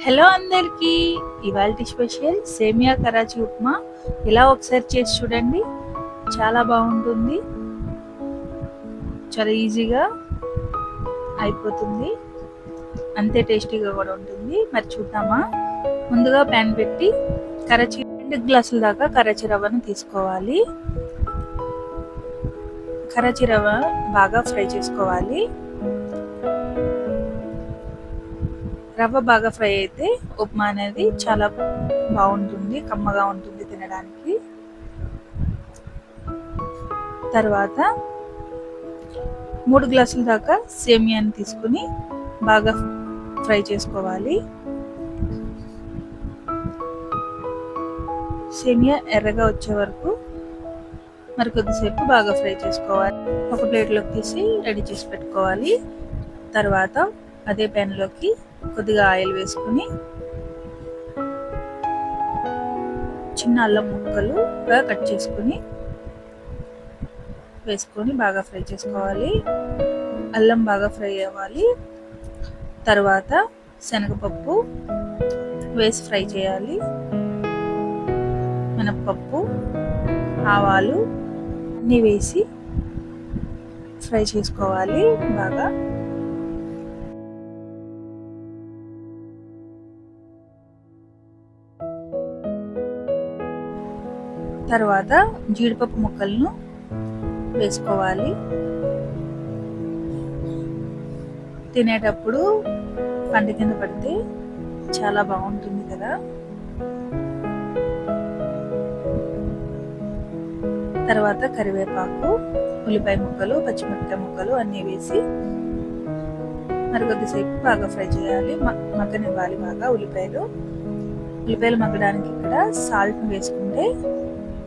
Hello అందరికీ, ఇవాల్టి special సేమియా కరాచీ ఉప్మా. ఇలా ఒకసారి చేసి చూడండి, చాలా బాగుంటుంది. చాలా ఈజీగా అయిపోతుంది, అంతే టేస్టీగా కూడా ఉంటుంది. మరి చూద్దామా? ముందుగా ప్యాన్ పెట్టి 2 గ్లాసుల దాకా కరాచీ రవ్వను తీసుకోవాలి. కరాచీ రవ్వ బాగా ఫ్రై చేసుకోవాలి. రవ్వ బాగా ఫ్రై అయితే ఉప్మా అనేది చాలా బాగుంటుంది, కమ్మగా ఉంటుంది తినడానికి. తర్వాత 3 గ్లాసుల దాకా సేమియాని తీసుకుని బాగా ఫ్రై చేసుకోవాలి. సేమియా ఎర్రగా వచ్చే వరకు మరి కొద్దిసేపు బాగా ఫ్రై చేసుకోవాలి. ఒక ప్లేట్లోకి తీసి రెడీ చేసి పెట్టుకోవాలి. తర్వాత అదే ప్యాన్లోకి కొద్దిగా ఆయిల్ వేసుకుని చిన్న అల్లం ముక్కలుగా కట్ చేసుకుని వేసుకొని బాగా ఫ్రై చేసుకోవాలి. అల్లం బాగా ఫ్రై అవ్వాలి. తర్వాత శనగపప్పు వేసి ఫ్రై చేయాలి. మినపప్పు, ఆవాలు అన్నీ వేసి ఫ్రై చేసుకోవాలి బాగా. తర్వాత జీడిపప్పు ముక్కలను వేసుకోవాలి. తినేటప్పుడు పంట కింద పడితే చాలా బాగుంటుంది కదా. తర్వాత కరివేపాకు, ఉల్లిపాయ ముక్కలు, పచ్చిమిరపకాయ ముక్కలు అన్నీ వేసి మరి కొద్దిసేపు బాగా ఫ్రై చేయాలి. మగ్గనివ్వాలి బాగా ఉల్లిపాయలు మగ్గడానికి ఇక్కడ సాల్ట్ వేసుకుంటే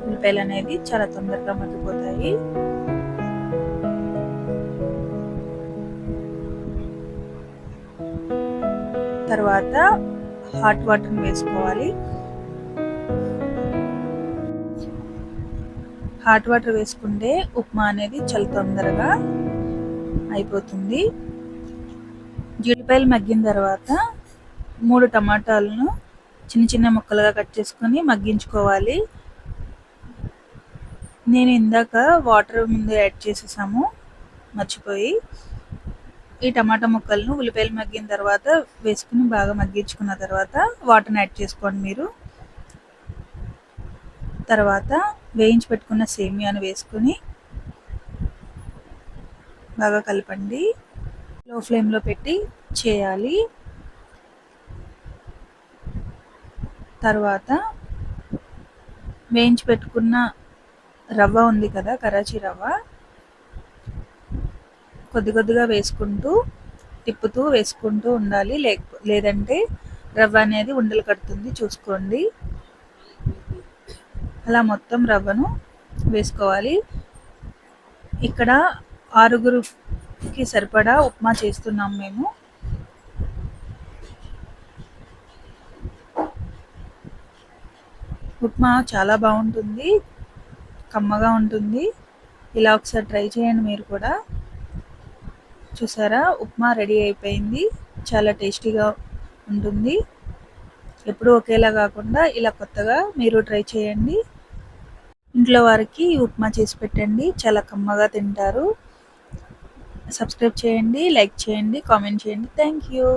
ఉల్లిపాయలు అనేది చాలా తొందరగా మగ్గిపోతాయి. తర్వాత హాట్ వాటర్ వేసుకోవాలి. హాట్ వాటర్ వేసుకుంటే ఉప్మా అనేది చాలా తొందరగా అయిపోతుంది. జీడిపాయలు మగ్గిన తర్వాత 3 టమాటాలను చిన్న చిన్న ముక్కలుగా కట్ చేసుకొని మగ్గించుకోవాలి. నేను ఇందాక వాటర్ ముందు యాడ్ చేసేసాము మర్చిపోయి. ఈ టమాటా ముక్కలను ఉల్లిపాయలు మగ్గిన తర్వాత వేసుకుని బాగా మగ్గించుకున్న తర్వాత వాటర్ని యాడ్ చేసుకోండి మీరు. తర్వాత వేయించి పెట్టుకున్న సేమియాను వేసుకుని బాగా కలపండి. లో ఫ్లేమ్లో పెట్టి చేయాలి. తర్వాత వేయించి పెట్టుకున్న రవ్వ ఉంది కదా, కరాచీ రవ్వ, కొద్ది కొద్దిగా వేసుకుంటూ తిప్పుతూ వేసుకుంటూ ఉండాలి. లేదంటే రవ్వ అనేది ఉండలు కడుతుంది, చూసుకోండి. అలా మొత్తం రవ్వను వేసుకోవాలి. ఇక్కడ 6గురికి సరిపడా ఉప్మా చేస్తున్నాం మేము. ఉప్మా చాలా బాగుంటుంది, కమ్మగా ఉంటుంది. ఇలా ఒకసారి ట్రై చేయండి మీరు కూడా. చూసారా, ఉప్మా రెడీ అయిపోయింది. చాలా టేస్టీగా ఉంటుంది. ఎప్పుడూ ఒకేలా కాకుండా ఇలా కొత్తగా మీరు ట్రై చేయండి. ఇంట్లో వారికి ఉప్మా చేసి పెట్టండి, చాలా కమ్మగా తింటారు. సబ్స్క్రైబ్ చేయండి, లైక్ చేయండి, కామెంట్ చేయండి. Thank you.